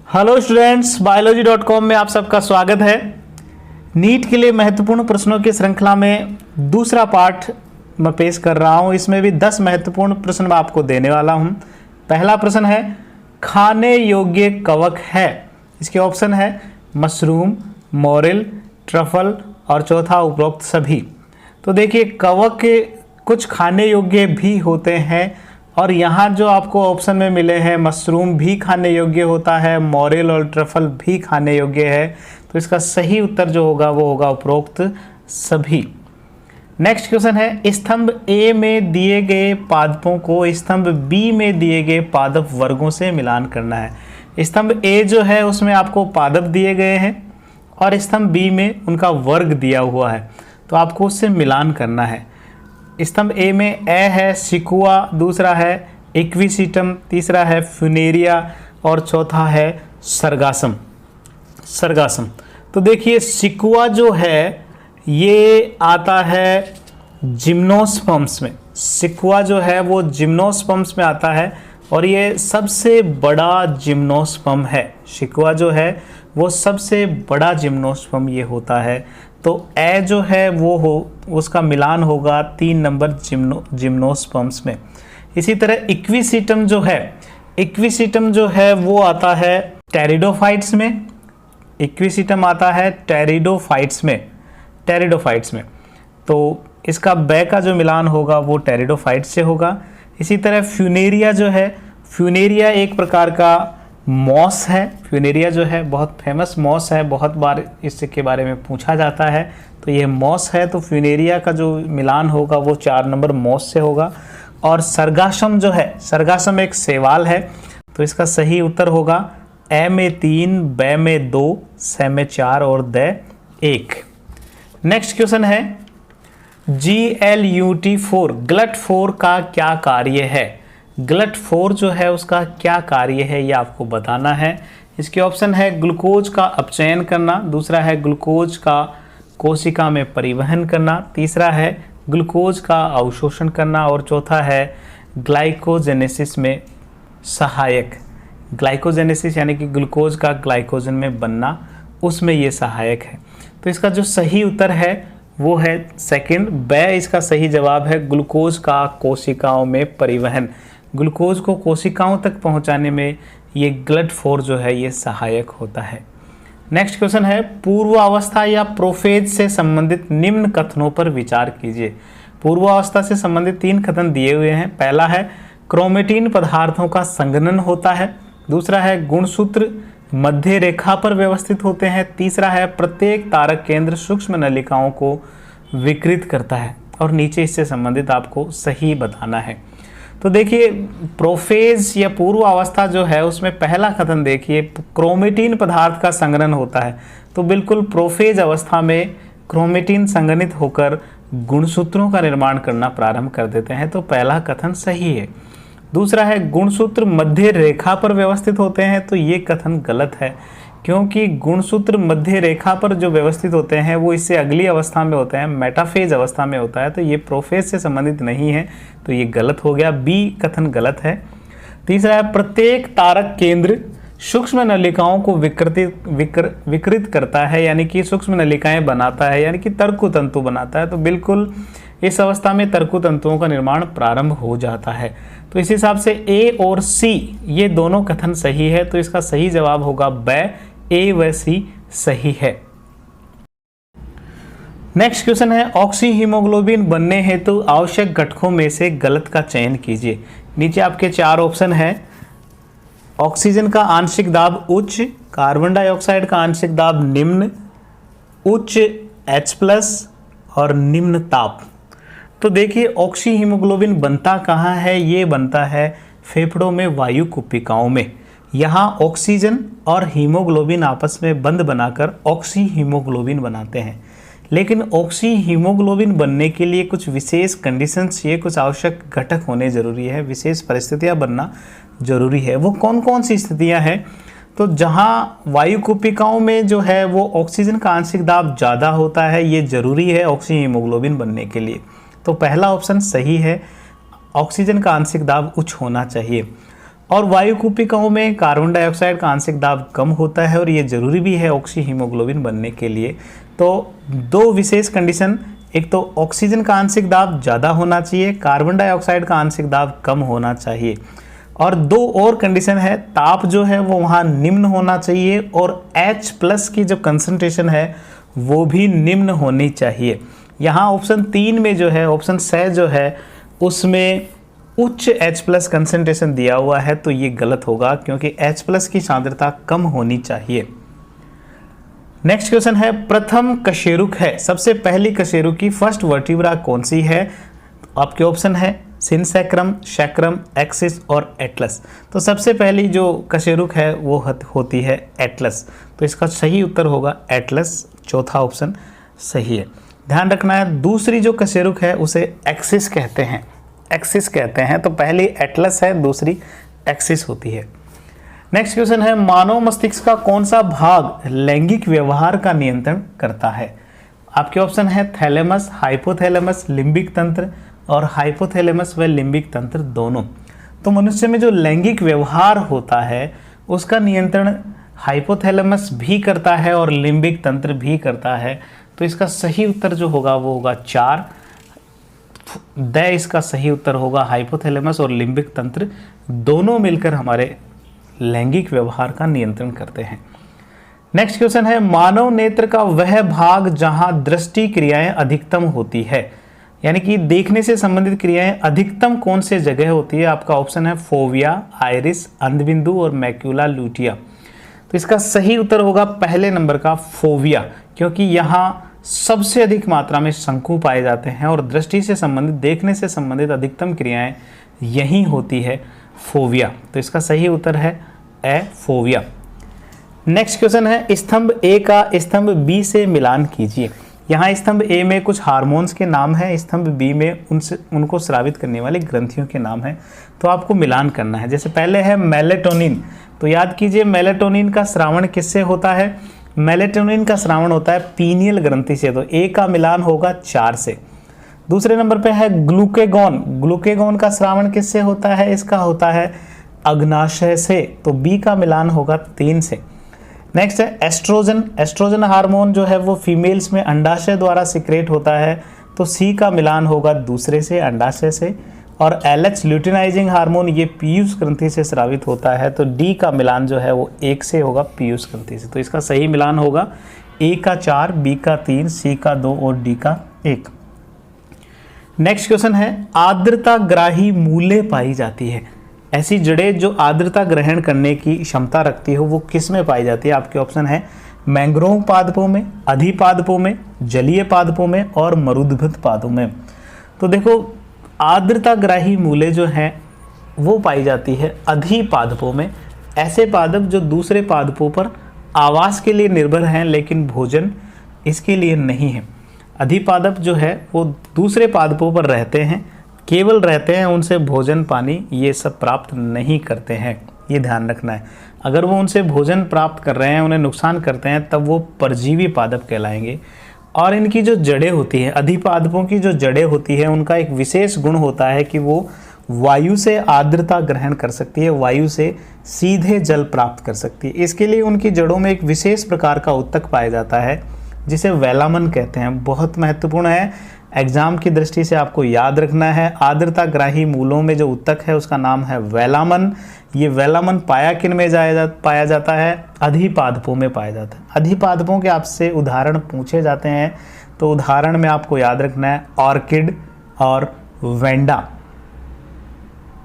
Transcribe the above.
Hello students, biology.com में आप सबका स्वागत है। नीट के लिए महत्वपूर्ण प्रश्नों की श्रृंखला में दूसरा पार्ट मैं पेश कर रहा हूं। इसमें भी 10 महत्वपूर्ण प्रश्न मैं आपको देने वाला हूं। पहला प्रश्न है, खाने योग्य कवक है। इसके ऑप्शन है मशरूम, मोरिल, ट्रफल और चौथा उपरोक्त सभी। तो देखिए, कवक कुछ खाने योग्य भी होते हैं और यहाँ जो आपको ऑप्शन में मिले हैं, मशरूम भी खाने योग्य होता है, मोरिल और ट्रफल भी खाने योग्य है। तो इसका सही उत्तर जो होगा वो होगा उपरोक्त सभी। नेक्स्ट क्वेश्चन है, स्तंभ ए में दिए गए पादपों को स्तंभ बी में दिए गए पादप वर्गों से मिलान करना है। स्तंभ ए जो है उसमें आपको पादप दिए गए हैं और स्तंभ बी में उनका वर्ग दिया हुआ है, तो आपको उससे मिलान करना है। स्तंभ ए में ए है सिकुआ, दूसरा है इक्विसिटम, तीसरा है फ्यूनेरिया और चौथा है सरगासम। तो देखिए, सिकुआ जो है ये आता है जिम्नोस्पर्म्स में। सिकुआ जो है वो जिम्नोस्पर्म्स में आता है और ये सबसे बड़ा जिम्नोस्पर्म है। सिकुआ जो है वो सबसे बड़ा जिम्नोस्पर्म ये होता है। तो ए जो है वो उसका मिलान होगा 3 नंबर जिम्नोस्पर्म्स में। इसी तरह इक्विसिटम जो है वो आता है टेरिडोफाइट्स में। इक्विसिटम आता है टेरिडोफाइट्स में। तो इसका बे का जो मिलान होगा वो टेरिडोफाइट्स से होगा। इसी तरह फ्यूनेरिया जो है, फ्यूनेरिया एक प्रकार का मॉस है। फ्यूनेरिया जो है बहुत फेमस मॉस है, बहुत बार इसके बारे में पूछा जाता है। तो ये मॉस है, तो फ्यूनेरिया का जो मिलान होगा वो 4 नंबर मॉस से होगा। और सरगासम जो है, सरगासम एक शैवाल है, तो इसका सही उत्तर होगा ए में 3, बे में 2, से में 4 और द 1। नेक्स्ट क्वेश्चन है, GLUT4 GLUT4 का क्या कार्य है। GLUT4 जो है उसका क्या कार्य है ये आपको बताना है। इसके ऑप्शन है ग्लूकोज का अपचयन करना, दूसरा है ग्लूकोज का कोशिका में परिवहन करना, तीसरा है ग्लूकोज का अवशोषण करना और चौथा है ग्लाइकोजेनेसिस में सहायक। ग्लाइकोजेनेसिस यानी कि ग्लूकोज का ग्लाइकोजन में बनना, उसमें ये सहायक है। तो इसका जो सही उत्तर है वो है सेकंड, बे इसका सही जवाब है। ग्लूकोज का कोशिकाओं में परिवहन, ग्लूकोज को कोशिकाओं तक पहुंचाने में ये GLUT4 जो है ये सहायक होता है। नेक्स्ट क्वेश्चन है, पूर्वावस्था या प्रोफेज से संबंधित निम्न कथनों पर विचार कीजिए। पूर्वावस्था से संबंधित 3 कथन दिए हुए हैं। पहला है क्रोमेटिन पदार्थों का संघनन होता है, दूसरा है गुणसूत्र मध्य रेखा पर व्यवस्थित होते हैं, तीसरा है प्रत्येक तारक केंद्र सूक्ष्म नलिकाओं को विकृत करता है, और नीचे इससे संबंधित आपको सही बताना है। तो देखिए, प्रोफेज या पूर्व अवस्था जो है उसमें पहला कथन देखिए, क्रोमेटिन पदार्थ का संघनन होता है। तो बिल्कुल प्रोफेज अवस्था में क्रोमेटिन संघनित होकर गुणसूत्रों का निर्माण करना प्रारंभ कर देते हैं, तो पहला कथन सही है। दूसरा है गुणसूत्र मध्य रेखा पर व्यवस्थित होते हैं, तो ये कथन गलत है, क्योंकि गुणसूत्र मध्य रेखा पर जो व्यवस्थित होते हैं वो इससे अगली अवस्था में होते हैं, मेटाफेज अवस्था में होता है, तो ये प्रोफेज से संबंधित नहीं है, तो ये गलत हो गया, बी कथन गलत है। तीसरा है प्रत्येक तारक केंद्र सूक्ष्म नलिकाओं को विकृत करता है, यानी कि सूक्ष्म नलिकाएं बनाता है, यानी कि तर्कु तंतु बनाता है, तो बिल्कुल इस अवस्था में तर्कु तंतुओं का निर्माण प्रारंभ हो जाता है। तो इस हिसाब से ए और सी ये दोनों कथन सही है, तो इसका सही जवाब होगा बे, ए व सी सही है। नेक्स्ट क्वेश्चन है, ऑक्सी हीमोग्लोबिन बनने हेतु आवश्यक घटकों में से गलत का चयन कीजिए। नीचे आपके 4 ऑप्शन है। ऑक्सीजन का आंशिक दाब उच्च, कार्बन डाइऑक्साइड का आंशिक दाब निम्न, उच्च H+ और निम्न ताप। तो देखिए, ऑक्सी हीमोग्लोबिन बनता कहाँ है, ये बनता है फेफड़ों में वायु कुपिकाओं में। यहाँ ऑक्सीजन और हीमोग्लोबिन आपस में बंध बनाकर ऑक्सी हीमोग्लोबिन बनाते हैं। लेकिन ऑक्सी हीमोग्लोबिन बनने के लिए कुछ विशेष कंडीशंस चाहिए, कुछ आवश्यक घटक होने जरूरी है, विशेष परिस्थितियाँ बनना जरूरी है। वो कौन कौन सी स्थितियाँ हैं? तो जहाँ वायु कुपिकाओं में जो है वो ऑक्सीजन का आंशिक दाब ज़्यादा होता है, ये जरूरी है ऑक्सी हीमोग्लोबिन बनने के लिए। तो पहला ऑप्शन सही है, ऑक्सीजन का आंशिक दाब उच्च होना चाहिए। और वायु कूपिकाओं में कार्बन डाइऑक्साइड का आंशिक दाब कम होता है और ये जरूरी भी है ऑक्सी हीमोग्लोबिन बनने के लिए। तो दो विशेष कंडीशन, एक तो ऑक्सीजन का आंशिक दाब ज़्यादा होना चाहिए, कार्बन डाइऑक्साइड का आंशिक दाब कम होना चाहिए, और दो और कंडीशन है, ताप जो है वो वहाँ निम्न होना चाहिए और H+ की जो कंसंट्रेशन है वो भी निम्न होनी चाहिए। यहाँ ऑप्शन 3 में जो है, ऑप्शन स जो है उसमें उच्च H+ कंसंट्रेशन दिया हुआ है, तो ये गलत होगा क्योंकि H+ की सांद्रता कम होनी चाहिए। नेक्स्ट क्वेश्चन है, प्रथम कशेरुक है, सबसे पहली कशेरुक की फर्स्ट वर्टिब्रा कौन सी है? आपके ऑप्शन है सिनसैक्रम, शैक्रम, एक्सिस और एटलस। तो सबसे पहली जो कशेरुक है वो होती है एटलस, तो इसका सही उत्तर होगा एटलस, चौथा ऑप्शन सही है। ध्यान रखना है, दूसरी जो कशेरुक है उसे एक्सिस कहते हैं, एक्सिस कहते हैं। तो पहली एटलस है, दूसरी एक्सिस होती है। नेक्स्ट क्वेश्चन है, मानव मस्तिष्क का कौन सा भाग लैंगिक व्यवहार का नियंत्रण करता है? आपके ऑप्शन है थैलेमस, हाइपोथैलेमस, लिम्बिक तंत्र और हाइपोथैलेमस व लिम्बिक तंत्र दोनों। तो मनुष्य में जो लैंगिक व्यवहार होता है उसका नियंत्रण हाइपोथैलेमस भी करता है और लिम्बिक तंत्र भी करता है। तो इसका सही उत्तर जो होगा वो होगा 4 इसका सही उत्तर होगा हाइपोथैलेमस और लिम्बिक तंत्र दोनों मिलकर हमारे लैंगिक व्यवहार का नियंत्रण करते हैं। नेक्स्ट क्वेश्चन है, मानव नेत्र का वह भाग जहां दृष्टि क्रियाएं अधिकतम होती है, यानी कि देखने से संबंधित क्रियाएं अधिकतम कौन से जगह होती है? आपका ऑप्शन है फोविया, आइरिस, अंधबिंदु और मैक्यूला लूटिया। तो इसका सही उत्तर होगा पहले नंबर का फोविया, क्योंकि यहाँ सबसे अधिक मात्रा में शंकु पाए जाते हैं और दृष्टि से संबंधित, देखने से संबंधित अधिकतम क्रियाएं यही होती है फोविया। तो इसका सही उत्तर है ए, फोविया। नेक्स्ट क्वेश्चन है, स्तंभ ए का स्तंभ बी से मिलान कीजिए। यहाँ स्तंभ ए में कुछ हार्मोन्स के नाम हैं, स्तंभ बी में उनको स्रावित करने वाले ग्रंथियों के नाम हैं। तो आपको मिलान करना है। जैसे पहले है मेलेटोनिन, तो याद कीजिए मेलेटोनिन का स्रावण किससे होता है? मेलेटोनिन का स्रावण होता है पीनियल ग्रंथि से, तो ए का मिलान होगा 4 से। दूसरे नंबर पे है ग्लूकेगॉन, ग्लूकेगॉन का स्रावण किससे होता है? इसका होता है अग्नाशय से, तो बी का मिलान होगा 3 से। नेक्स्ट है एस्ट्रोजन, एस्ट्रोजन हार्मोन जो है वो फीमेल्स में अंडाशय द्वारा सिक्रेट होता है, तो सी का मिलान होगा दूसरे से, अंडाशय से। और LH ल्यूटिनाइजिंग हार्मोन ये पीयूष ग्रंथि से स्रावित होता है, तो डी का मिलान जो है वो 1 से होगा, पीयूष ग्रंथि से। तो इसका सही मिलान होगा ए का 4, बी का 3, सी का 2 और डी का 1। नेक्स्ट क्वेश्चन है, आर्द्रता ग्राही मूले पाई जाती है। ऐसी जड़ें जो आर्द्रता ग्रहण करने की क्षमता रखती हो वो किस में पाई जाती है? आपके ऑप्शन है मैंग्रोव पादपों में, अधिपादपों में, जलीय पादपों में और मरुद्भूत पादपों में। तो देखो आर्द्रता ग्राही मूले जो हैं वो पाई जाती है अधिपादपों में, ऐसे पादप जो दूसरे पादपों पर आवास के लिए निर्भर हैं लेकिन भोजन इसके लिए नहीं है। अधिपादप जो है वो दूसरे पादपों पर रहते हैं, केवल रहते हैं, उनसे भोजन पानी ये सब प्राप्त नहीं करते हैं, ये ध्यान रखना है। अगर वो उनसे भोजन प्राप्त कर रहे हैं, उन्हें नुकसान करते हैं, तब वो परजीवी पादप कहलाएंगे। और इनकी जो जड़ें होती हैं, अधिपादपों की जो जड़ें होती है उनका एक विशेष गुण होता है कि वो वायु से आर्द्रता ग्रहण कर सकती है, वायु से सीधे जल प्राप्त कर सकती है। इसके लिए उनकी जड़ों में एक विशेष प्रकार का उत्तक पाया जाता है जिसे वेलामन कहते हैं। बहुत महत्वपूर्ण है, एग्जाम की दृष्टि से आपको याद रखना है। आर्द्रता ग्राही मूलों में जो उत्तक है उसका नाम है वेलामन। ये वेलामन पाया किन में पाया जाता है? अधिपादपों में पाया जाता है। अधिपादपों के आपसे उदाहरण पूछे जाते हैं, तो उदाहरण में आपको याद रखना है ऑर्किड और वेंडा।